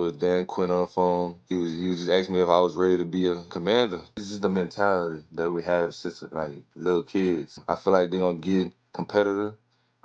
with Dan Quinn on the phone. He was just asking me if I was ready to be a commander. This is the mentality that we have since like little kids. I feel like they're gonna get competitive.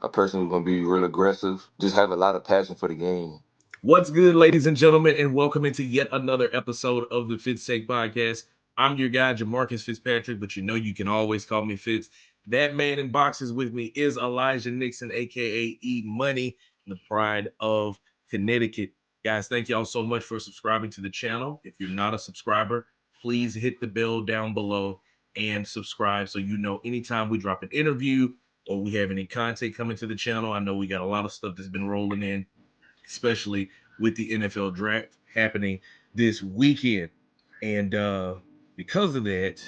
A person who's gonna be real aggressive. Just have a lot of passion for the game. What's good, ladies and gentlemen, and welcome into yet another episode of the Fitz Podcast. I'm your guy, Jamarcus Fitzpatrick, but you know you can always call me Fitz. That man in boxes with me is Elijah Nixon, aka E Money, the pride of Connecticut. Guys, thank y'all so much for subscribing to the channel. If you're not a subscriber, please hit the bell down below and subscribe so you know anytime we drop an interview or we have any content coming to the channel. I know we got a lot of stuff that's been rolling in, especially with the NFL draft happening this weekend. And because of that,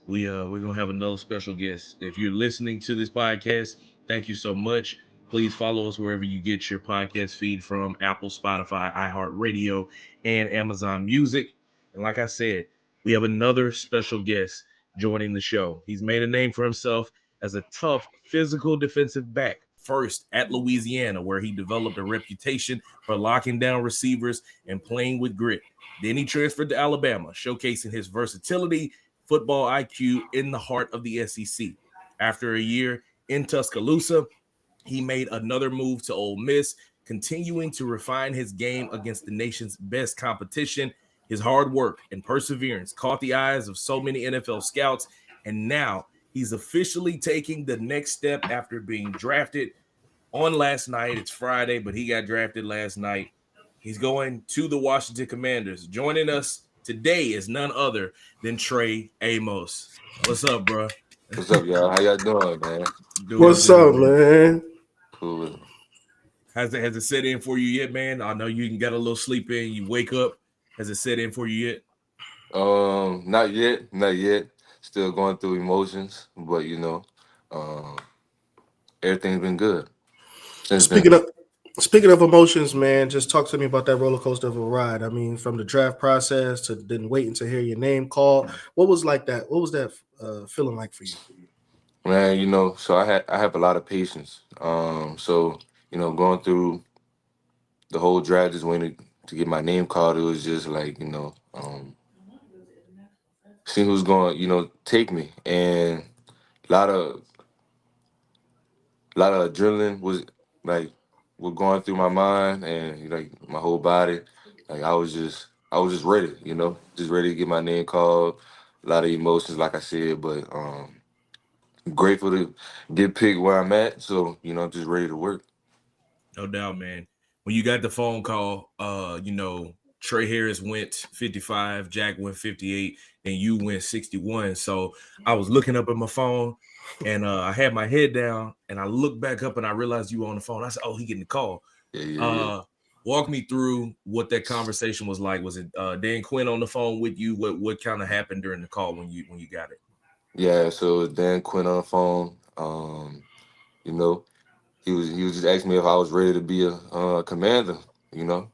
we're gonna have another special guest. If you're listening to this podcast, thank you so much. Please follow us wherever you get your podcast feed from: Apple, Spotify, iHeartRadio, and Amazon Music. And like I said, we have another special guest joining the show. He's made a name for himself as a tough physical defensive back, first at Louisiana, where he developed a reputation for locking down receivers and playing with grit. Then he transferred to Alabama, showcasing his versatility, football IQ in the heart of the SEC. After a year in Tuscaloosa, he made another move to Ole Miss, continuing to refine his game against the nation's best competition. His hard work and perseverance caught the eyes of so many NFL scouts, and now he's officially taking the next step after being drafted on last night. It's Friday, but he got drafted last night. He's going to the Washington Commanders. Joining us today is none other than Trey Amos. What's up, bro? What's up, y'all? How y'all doing, man? Doing What's good, up, man. man? Cool. Has it set in for you yet, man? I know you got a little sleep in. You wake up. Has it set in for you yet? Not yet. Still going through emotions, but everything's been good since then. Speaking of speaking of emotions, man, just talk to me about that roller coaster of a ride. I mean, from the draft process to then waiting to hear your name called. What was like that? What was that feeling like for you? Man, so I have a lot of patience. So going through the whole draft, just waiting to get my name called. It was just like seeing who's going, take me, and a lot of adrenaline like was going through my mind and like my whole body. Like I was just ready, just ready to get my name called. A lot of emotions, like I said, but grateful to get picked where I'm at. So I'm just ready to work. No doubt, man. When you got the phone call, Trey Harris went 55, Jack went 58, and you went 61. So I was looking up at my phone and I had my head down and I looked back up and I realized you were on the phone. I said, oh, he getting the call. Yeah. Walk me through what that conversation was like. Was it Dan Quinn on the phone with you? What kind of happened during the call when you got it? Yeah, so it was Dan Quinn on the phone. You know, he was just asking me if I was ready to be a commander. You know,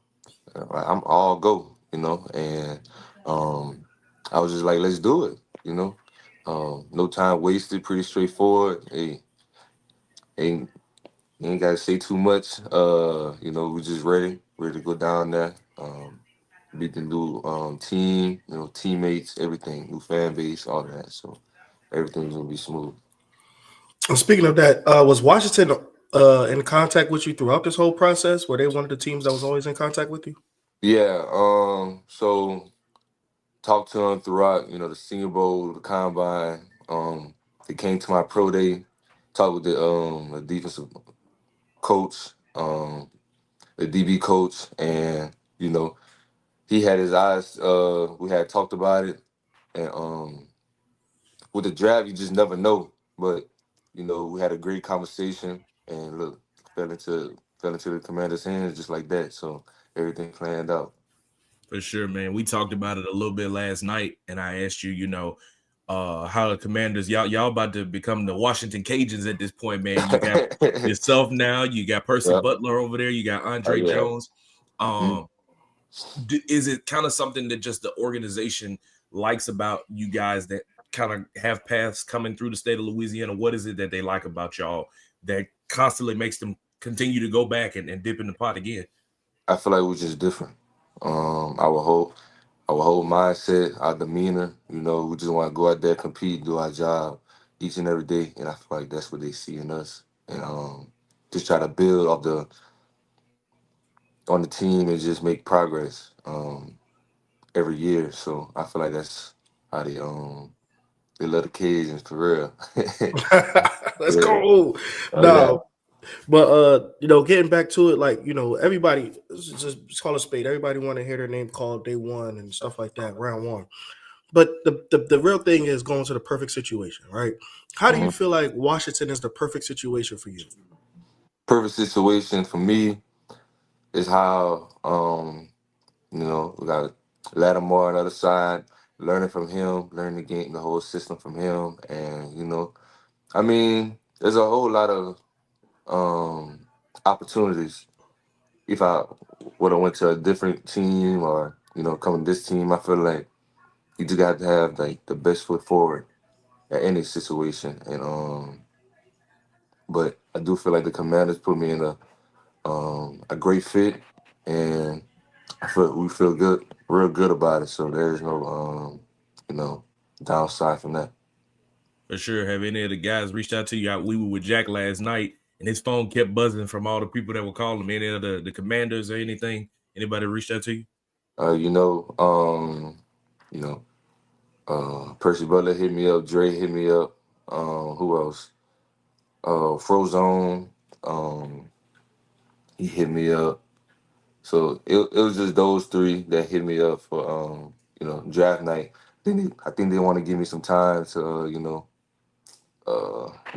I'm all go. And um, I was just like, let's do it. No time wasted. Pretty straightforward. Hey, ain't you ain't gotta say too much. We just ready to go down there. Beat the new team. Teammates, everything, new fan base, all of that. So everything's gonna be smooth. And speaking of that, was Washington in contact with you throughout this whole process? Were they one of the teams that was always in contact with you? Yeah. So talked to them throughout, the Senior Bowl, the Combine. They came to my pro day, talked with the defensive coach, the DB coach, and he had his eyes. We had talked about it, and with the draft, you just never know. But we had a great conversation, and look, fell into the commander's hands just like that. So everything planned out. For sure, man. We talked about it a little bit last night, and I asked you, how the Commanders, y'all about to become the Washington Cajuns at this point, man. You got yourself now, you got Percy Yeah. Butler over there, you got Oh Andre yeah. Jones. Mhm. Is it kind of something that just the organization likes about you guys that kind of have paths coming through the state of Louisiana? What is it that they like about y'all that constantly makes them continue to go back and dip in the pot again? I feel like we're just different. Our whole mindset, our demeanor. You know, we just want to go out there, compete, do our job each and every day, and I feel like that's what they see in us. And just try to build off the on the team and just make progress every year. So I feel like that's how they love the Cajuns for real. Let's Yeah. go. Oh yeah. No, but getting back to it, like everybody just call a spade. Everybody want to hear their name called day one and stuff like that, round one. But the real thing is going to the perfect situation, right? How do you Mhm. feel like Washington is the perfect situation for you? Perfect situation for me is how we got Lattimore on the other side, learning from him, learning the game, the whole system from him, and I mean, there's a whole lot of opportunities. If I would have went to a different team or come to this team, I feel like you just got to have like the best foot forward at any situation. And but I do feel like the Commanders put me in a great fit, and we feel good, real good about it. So there's no you know downside from that. For sure. Have any of the guys reached out to you? We were with Jack last night, and his phone kept buzzing from all the people that were calling him. Any of the commanders or anything? Anybody reached out to you? Uh, you know, um, you know, Percy Butler hit me up, Dre hit me up. Who else? Frozone, um, he hit me up. So it was just those three that hit me up for draft night. I think they want to give me some time to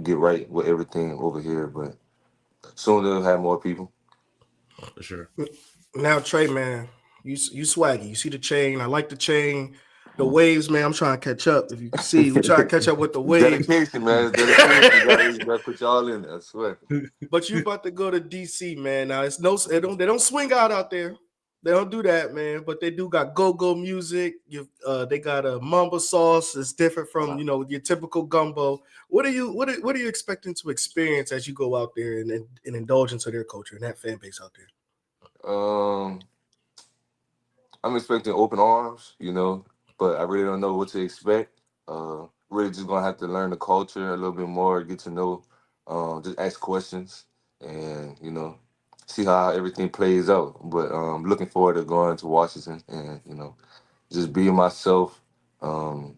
get right with everything over here, but soon they'll have more people. For sure. Now, Trey, man, you swaggy. You see the chain. I like the chain. The waves, man. I'm trying to catch up. If you can see, we trying to catch up with the waves. Dedication, man. It's dedication. You gotta put y'all in there, I swear. But you about to go to DC, man. Now it's no, they don't swing out there. They don't do that, man. But they do got go-go music. They got a mamba sauce. It's different from your typical gumbo. What are you expecting to experience as you go out there and indulge into their culture and that fan base out there? Um, I'm expecting open arms, but I really don't know what to expect. Really just gonna have to learn the culture a little bit more, get to know, just ask questions, and see how everything plays out. But looking forward to going to Washington and just being myself. Um,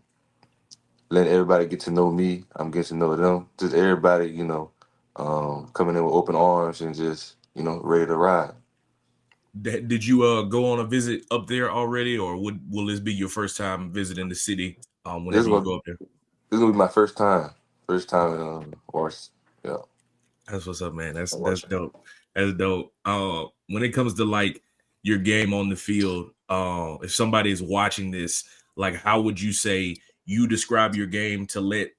letting everybody get to know me. I'm getting to know them. Just everybody, coming in with open arms and just ready to ride. Did you go on a visit up there already, or will this be your first time visiting the city? This is Whenever you gonna go up there. this is gonna be my first time in Washington. Yeah, That's what's up, man. That's Washington. dope. That's dope. When it comes to like your game on the field, if somebody is watching this, like how would you say you describe your game to let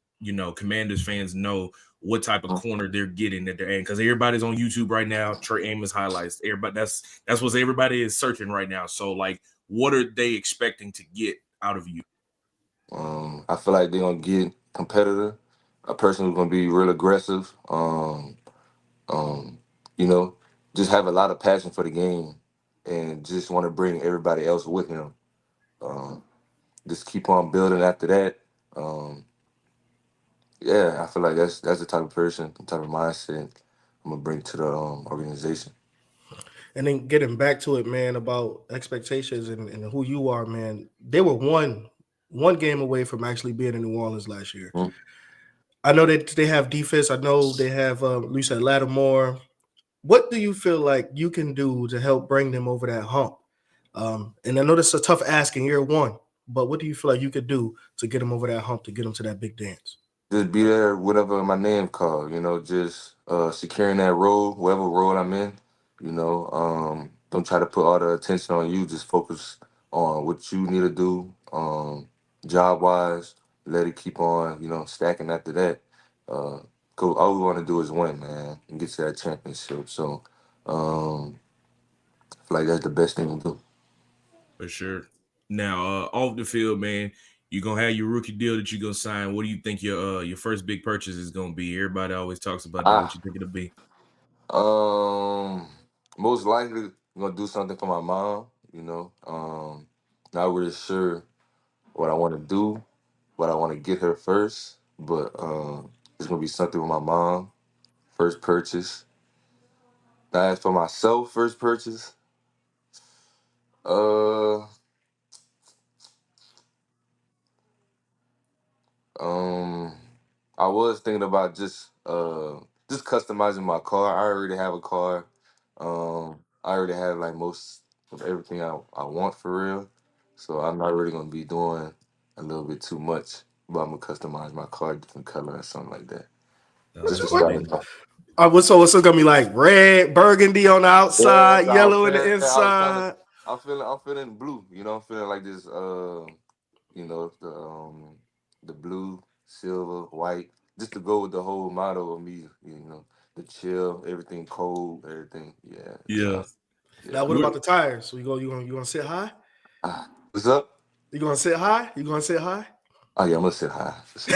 Commanders fans know what type of corner they're getting that they're in? Because everybody's on YouTube right now. Trey Amos highlights. Everybody that's what everybody is searching right now. So like, what are they expecting to get out of you? I feel like they're gonna get competitor, a person who's gonna be real aggressive. Um, you know, just have a lot of passion for the game, and just want to bring everybody else with him. Um, just keep on building after that. Um, yeah, I feel like that's the type of person, the type of mindset I'm gonna bring to the organization. And then getting back to it, man, about expectations and who you are, man. They were one game away from actually being in New Orleans last year. Mm. I know that they have defense. I know they have you said Lattimore. What do you feel like you can do to help bring them over that hump? And I know this is a tough ask in year one, but what do you feel like you could do to get them over that hump to get them to that big dance? Just be there whenever my name called. Just securing that role, whatever role I'm in. Don't try to put all the attention on you. Just focus on what you need to do, job wise. Let it keep on, stacking after that. Uh, all we want to do is win, man, and get to that championship. So, I feel like that's the best thing to do. For sure. Now, off the field, man, you're gonna have your rookie deal that you're gonna sign. What do you think your first big purchase is gonna be? Everybody always talks about that. What Ah, you think it'll be? um, most likely I'm gonna do something for my mom. you know. Not really sure what I want to do, what I want to get her first, but it's gonna be something with my mom. First purchase. Now, as for myself, first purchase, uh, um, I was thinking about just customizing my car. I already have a car. I already have like most of everything I want for real. So I'm not really gonna be doing a little bit too much, but I'm gonna customize my car different color or something like that. Oh, What Just you to that's what? start dope. it off. What's it gonna be like? Red, burgundy on the Yeah, outside, no, I'm yellow in the feeling. I was trying to. inside. I'm feeling blue. You know, I'm feeling like this. You know, the blue, silver, white, just to go with the whole motto of me. You know, the chill, everything cold, everything. Yeah. Yeah. So Now, yeah. what about the tires? So you gonna sit high? What's up? You gonna sit high? You gonna sit high? Oh yeah, I'm gonna sit high for sure.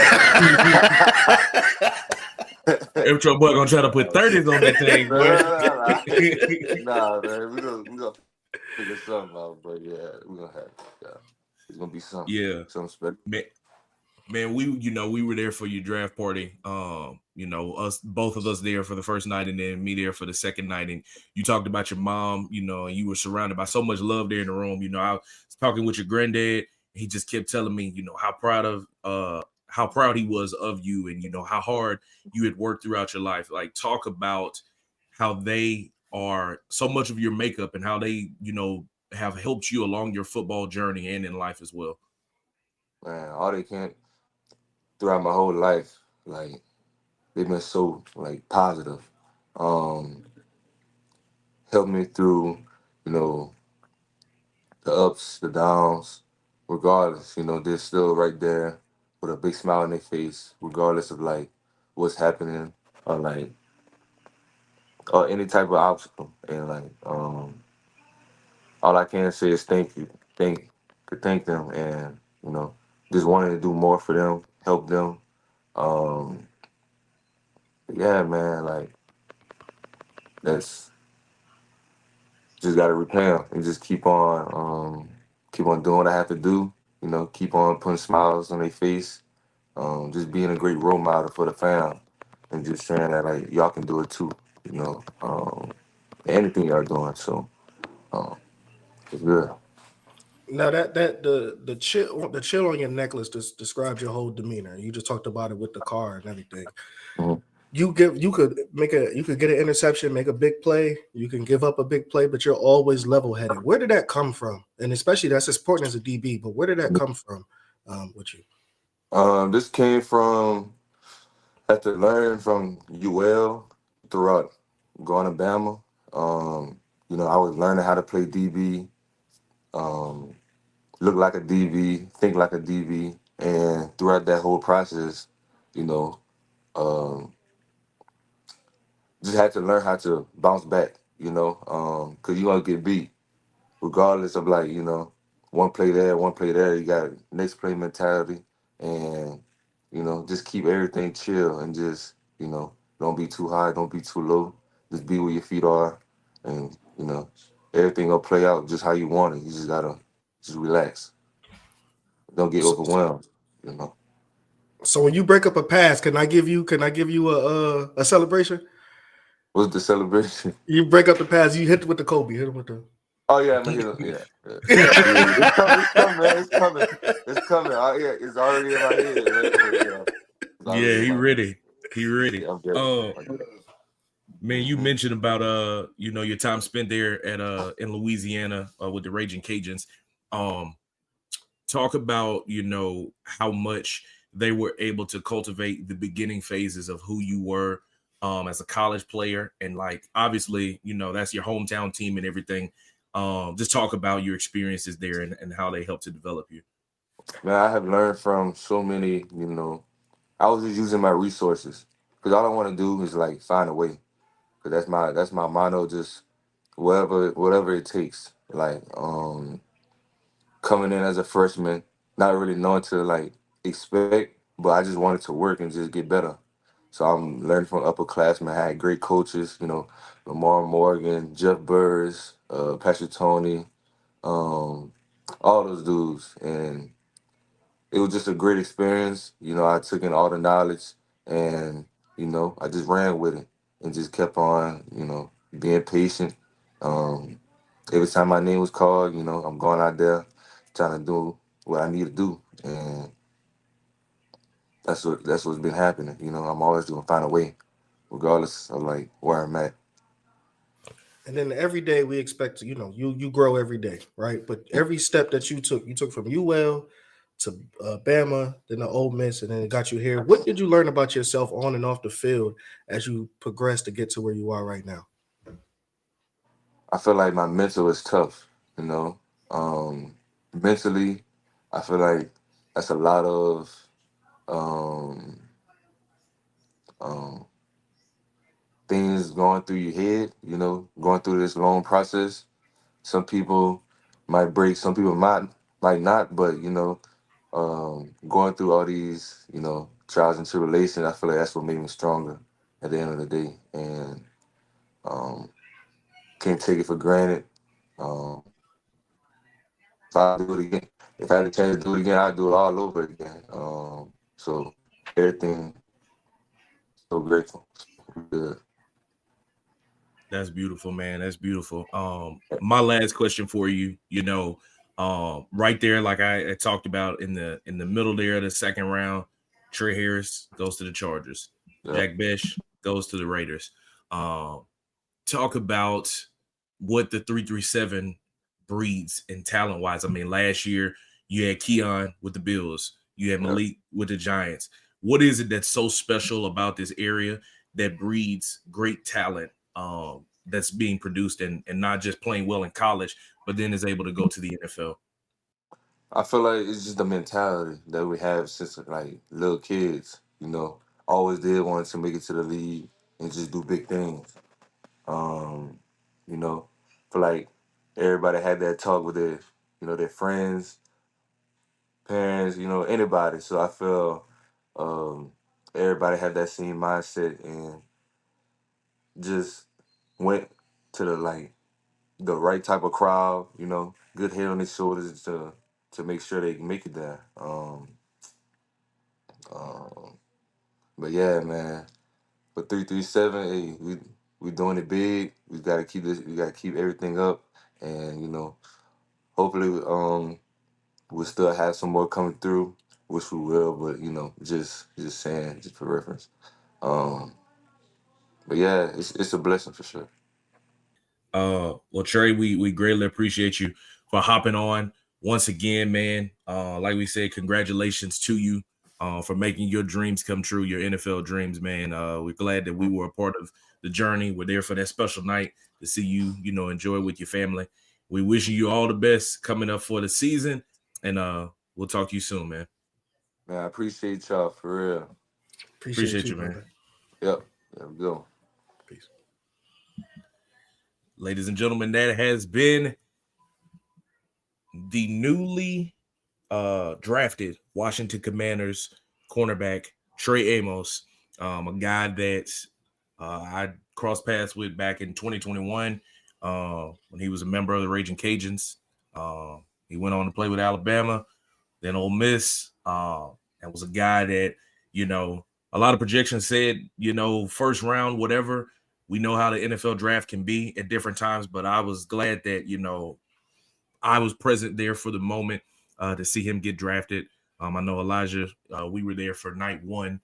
Every trouble boy gonna try to put 30s on that thing, No, boy. no, no, nah, man, we gonna figure something out, but yeah, we gonna have yeah, it's gonna be Yeah. something special. Man, man, we were there for your draft party. Us both of us there for the first night and then me there for the second night. And you talked about your mom, and you were surrounded by so much love there in the room. I was talking with your granddad. He just kept telling me, how proud he was of you and how hard you had worked throughout your life. Like talk about how they are so much of your makeup and how they, have helped you along your football journey and in life as well. Man, all they can throughout my whole life, like they've been so like positive. Um, Helped me through, you know, the ups, the downs, regardless, they're still right there with a big smile on their face, regardless of like what's happening or like or any type of obstacle. And like all I can say is thank you. Thank them and, just wanting to do more for them, help them. Um yeah, man, like that's just gotta repay them and just keep on doing what I have to do, keep on putting smiles on their face, just being a great role model for the fam, and just saying that like y'all can do it too, anything y'all doing. So um, it's good. Now that the chill on your necklace just describes your whole demeanor. You just talked about it with the car and everything. Mhm. You could get an interception, make a big play. You can give up a big play, but you're always level headed. Where did that come from? And especially that's as important as a DB. But where did that come from with you? This came from had to learn from UL throughout going to Bama. I was learning how to play DB, um, look like a DB, think like a DB, and throughout that whole process, you know, um, just had to learn how to bounce back, because you're gonna get beat regardless of like, one play there, you got next play mentality, and just keep everything chill and just, don't be too high, don't be too low, just be where your feet are, and everything gonna play out just how you want it. You just gotta just relax, don't get So, overwhelmed, you know. so when you break up a pass, can I give you a celebration? What's the celebration? You break up the pass, you hit with the Kobe, hit him with the. Oh yeah, I'm gonna hit him. Yeah, yeah. Yeah, it's coming, man. It's coming. It's coming. Yeah, it's already in my head, man. But yeah, it's already Yeah, in he my head. ready. He ready. Yeah, I'm good. Man, you Mm-hmm. mentioned about your time spent there at in Louisiana with the Raging Cajuns. Um, Talk about how much they were able to cultivate the beginning phases of who you were as a college player, and like obviously that's your hometown team and everything. Just talk about your experiences there and how they helped to develop you. Man, I have learned from so many. I was just using my resources because all I want to do is like find a way. Because that's my motto. Just whatever it takes. Like coming in as a freshman, not really knowing to like expect, but I just wanted to work and just get better. So I'm learning from upperclassmen. I had great coaches, Lamar Morgan, Jeff Burrs, Patrick Tony, um, all those dudes, and it was just a great experience. I took in all the knowledge, and I just ran with it and just kept on, being patient. Um, every time my name was called, I'm going out there trying to do what I need to do, and that's what's been happening. I'm always gonna find a way, regardless of like where I'm at. And then every day we expect to, you grow every day, right? But every step that you took from UL to Bama, then the Ole Miss, and then it got you here. What did you learn about yourself on and off the field as you progressed to get to where you are right now? I feel like my mental is tough. You know, um, mentally, I feel like that's a lot of um, um, things going through your head. Going through this long process. Some people might break, some people might not, but going through all these trials and tribulations, I feel like that's what made me stronger at the end of the day, and um, can't take it for granted. Um, if I do it again, if I had a chance to do it again, I'd do it all over again. So everything, so grateful. Good. That's beautiful, man. That's beautiful. My last question for you, right there, like I talked about in the middle there, the second round, Trey Harris goes to the Chargers. Yeah. Jack Besh goes to the Raiders. Um, Talk about what the 337 breeds and talent wise. I mean, last year you had Keon with the Bills, you had Yeah. Malik with the Giants. What is it that's so special about this area that breeds great talent that's being produced and not just playing well in college, but then is able to go to the NFL? I feel like it's just the mentality that we have since like little kids. Always did want to make it to the league and just do big things. Um, you know, feel like everybody had that talk with their friends, parents, anybody. So I feel um, everybody had that same mindset and just went to the right type of crowd. Good head on their shoulders to make sure they make it there. Um, but yeah, man. For 337, hey, we doing it big. We gotta keep this. We gotta keep everything up, and hopefully, we'll still have some more coming through, which we will. But just saying, just for reference. Um, but yeah, it's a blessing for sure. Well, Trey, we greatly appreciate you for hopping on once again, man. Like we said, congratulations to you for making your dreams come true, your NFL dreams, man. We're glad that we were a part of the journey. We're there for that special night to see you, enjoy with your family. We wishing you all the best coming up for the season, and we'll talk to you soon, man. Man, I appreciate y'all for real. Appreciate Appreciate you, you, man. brother. Yep. There we go. Peace. Ladies and gentlemen, that has been the newly drafted Washington Commanders cornerback Trey Amos, a guy that I crossed paths with back in 2021 when he was a member of the Raging Cajuns. He went on to play with Alabama, then Ole Miss, and was a guy that, a lot of projections said, first round, whatever. We know how the NFL draft can be at different times, but I was glad that, I was present there for the moment to see him get drafted. I know Elijah, we were there for night one,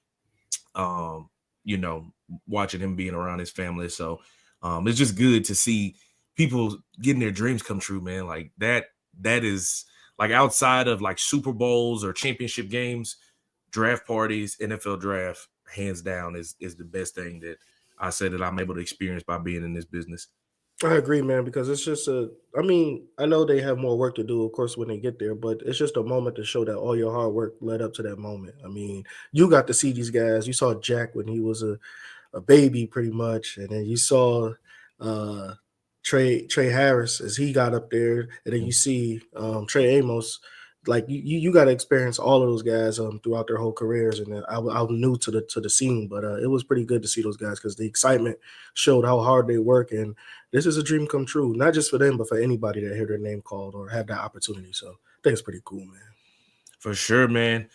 um, you know, watching him being around his family. So it's just good to see people getting their dreams come true, man. Like that is like outside of like Super Bowls or championship games, draft parties, NFL draft, hands down is the best thing that I say that I'm able to experience by being in this business. I agree, man, because it's just I mean, I know they have more work to do, of course, when they get there, but it's just a moment to show that all your hard work led up to that moment. I mean, you got to see these guys. You saw Jack when he was a baby, pretty much, and then you saw uh, Trey Harris as he got up there, and then you see Trey Amos. like you got to experience all of those guys throughout their whole careers, and I'm new to the scene, but it was pretty good to see those guys because the excitement showed how hard they work, and this is a dream come true, not just for them but for anybody that hear their name called or had that opportunity. So I think it's pretty cool, man. For sure, man.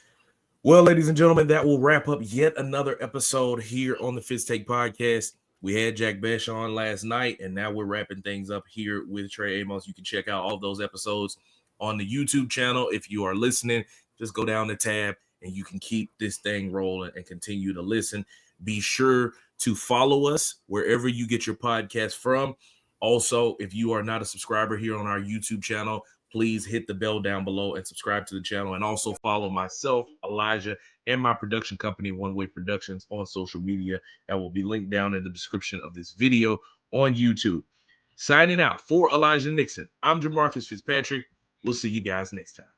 Well, ladies and gentlemen, that will wrap up yet another episode here on the Fitz Take Podcast. We had Jack Besh on last night, and now we're wrapping things up here with Trey Amos. You can check out all those episodes on the YouTube channel. If you are listening, just go down the tab and you can keep this thing rolling and continue to listen. Be sure to follow us wherever you get your podcast from. Also, if you are not a subscriber here on our YouTube channel, please hit the bell down below and subscribe to the channel. And also follow myself, Elijah, and my production company, One Way Productions, on social media. That will be linked down in the description of this video on YouTube. Signing out for Elijah Nixon, I'm Jamarcus Fitzpatrick. We'll see you guys next time.